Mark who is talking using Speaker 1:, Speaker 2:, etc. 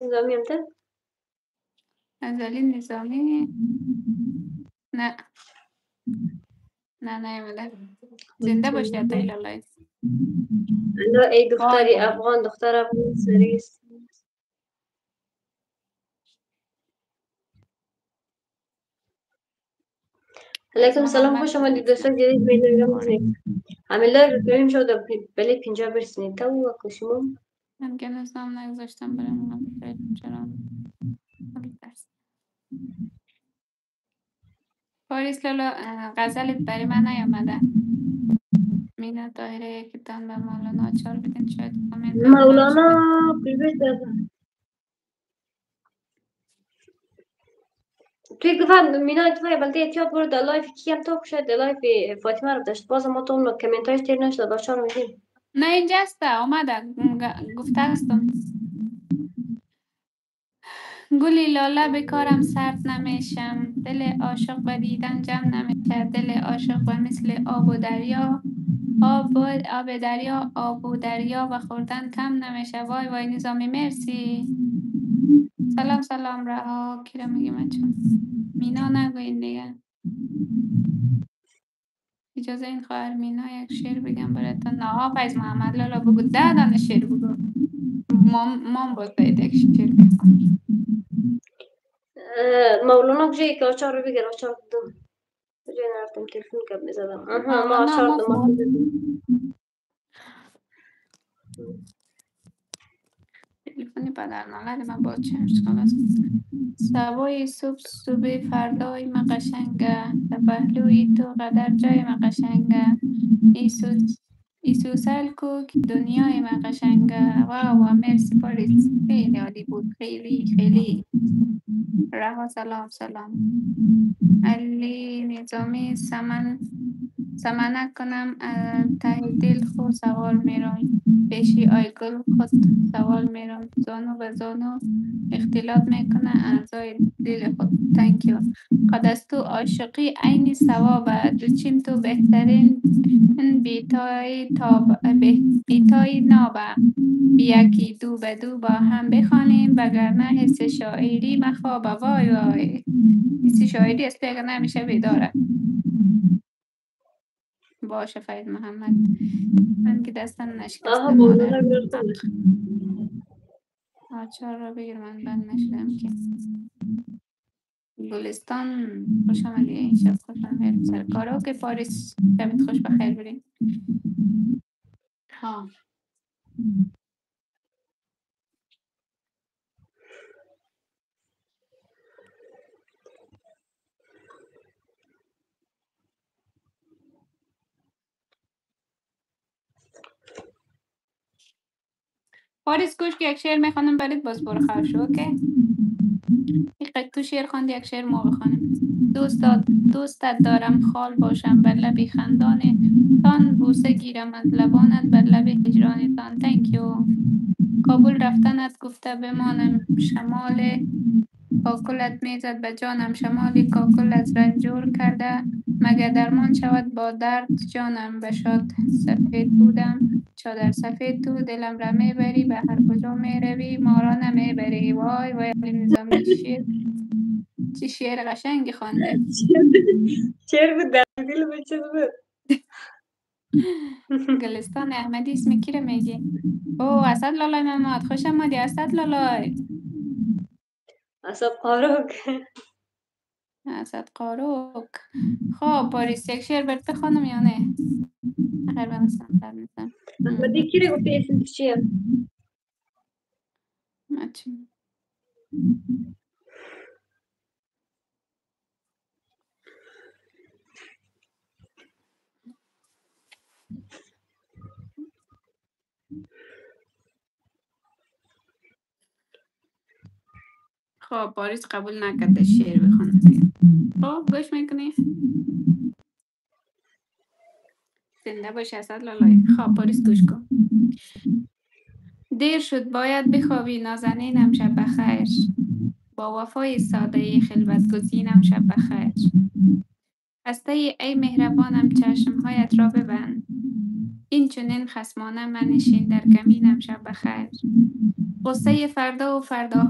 Speaker 1: نظامی هم ده؟
Speaker 2: ازلی نظامی نه نه زنده باشی عطایی لالای.
Speaker 1: الله ای
Speaker 2: وای
Speaker 1: دختری
Speaker 2: وای
Speaker 1: افغان دختر افغان سریست.
Speaker 2: فیض
Speaker 1: علیکم سلام،
Speaker 2: محمد
Speaker 1: خوش
Speaker 2: بودم
Speaker 1: آمدید دوستان. جدید میدونم بزنید همه لایو بکنیم شد بله 50 برسونید تا و کشما.
Speaker 2: من که نظام نگذاشتم برم چرا پاریس لالا غزلت برای من نیامده. مینا دایره یکیتان به مولانا چار بدین شاید کامنت هم پخش
Speaker 1: مولانا
Speaker 2: کنید.
Speaker 1: قیبت داده توی گفتم مینا اتفاقی بلده احتیاط برو در لایف کی هم تو شد در لایف فاطمه رو داشت باز ما تو اونو کمنتاش تیر نشد بچه رو میدیم.
Speaker 2: نه اینجاست آمده گفته هستم. گلی لاله بکارم سرد نمیشم، دل عاشق و دیدن جمع نمیشه، دل عاشق و مثل آب و دریا، آب دریا آب و دریا و خوردن کم نمیشه. وای وای نظامی مرسی. سلام رها کی را میگیم بچه مینا نگوین دیگه. اجازه این خواهر مینا یک شعر بگم براتون. نه فیض محمد لالا بگو 10 دانه شعر بگو. مام بود باید یک شعر بگم.
Speaker 1: مولانا کجایی که آچار رو بگیر آچار دم کجایی نرفتم تلفون کب میزدم ما
Speaker 2: مولانا
Speaker 1: آچار دم
Speaker 2: مفت تلفنی پدر نالد من با چرس خلاص. سوای صبح فردای ما قشنگه، در پهلوی تو قدر جای ما قشنگه، ایسو سل کو که دنیای ما قشنگه. واو مرسی پاریس خیلی عالی بود. خیلی رها سلام علی نظامی سمنک کنم ته دل خود سوال میرم، پیشی آیگل خود سوال میرم، زانو به زانو اختلاط میکنه اعضای دل خود. تانکیو. قد از تو عاشقی عین ثوابه، دو چین تو بهترین بیتای نابه، بیاکی دو به دو با هم بخوانیم وگرنه حس شاعری مخوابه. وای حس شاعری است اگر نمیشه بیداره. باشه فید محمد من که دستم
Speaker 1: آها
Speaker 2: نشکسته مادر
Speaker 1: مولانا بیار
Speaker 2: نق.
Speaker 1: کنه
Speaker 2: آچار را بگیر من بند نشدم که. گلستان خوش آمدی شب خوش آمدی سر کارو که پاریس شبت خوش بخیر بریم. ها پاریس گوش که یک شعر میخوانم برات باز برو خواهر شو اوکی. یک تو شعر خواندی یک شعر ما بخوانیم. دوستت دارم خال باشم بر لب خندان تان، بوسه گیرم از لبانت بر لب هجرانتان. thank you. کابل رفتنت گفته بمانم، شمال کاکلت میزد به جانم، شمال کاکل از رنجور کرده مگر درمان شود با درد جانم. بشاد سفید بودم چادر سفید تو، دلم را میبری به هر کجا میروی ما را نمیبری. وای وای علی نظامی چی شعر قشنگی خوانده.
Speaker 1: چیر بود در دل بچه بود.
Speaker 2: گلستان احمدی اسم کی رو میگی؟ او اسد لالای محمد خوش آمدی اسد لالای.
Speaker 1: اصاب قاروک
Speaker 2: اسد قاروک. خب پاریس یک شعر برات بخوانم یا نه؟ خیر بنستم در نیستم.
Speaker 1: احمدی کی رو گفتی اسمش چیه؟
Speaker 2: خب پاریس قبول نکرده شعر بخونه. خب گوش میکنی؟ زنده باش اسد لالای. خب پاریس گوش کن. دیر شد باید بخوابی نازنینم شب بخیر، با وفای ساده خلوت گزینم شب بخیر. هسته ای مهربانم چشمهایت را ببند، این چنین خصمانه منشین در کمینم شب بخیر. غصه فردا و فرداهای